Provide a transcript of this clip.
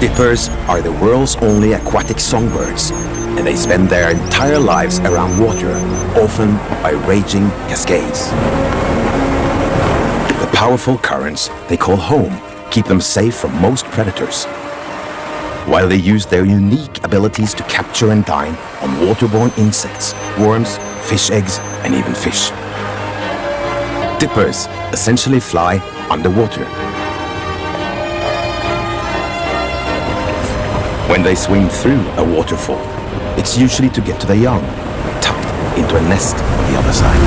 Dippers are the world's only aquatic songbirds, and they spend their entire lives around water, often by raging cascades. The powerful currents they call home keep them safe from most predators, while they use their unique abilities to capture and dine on waterborne insects, worms, fish eggs, and even fish. Dippers essentially fly underwater. When they swim through a waterfall, it's usually to get to the young, tucked into a nest on the other side.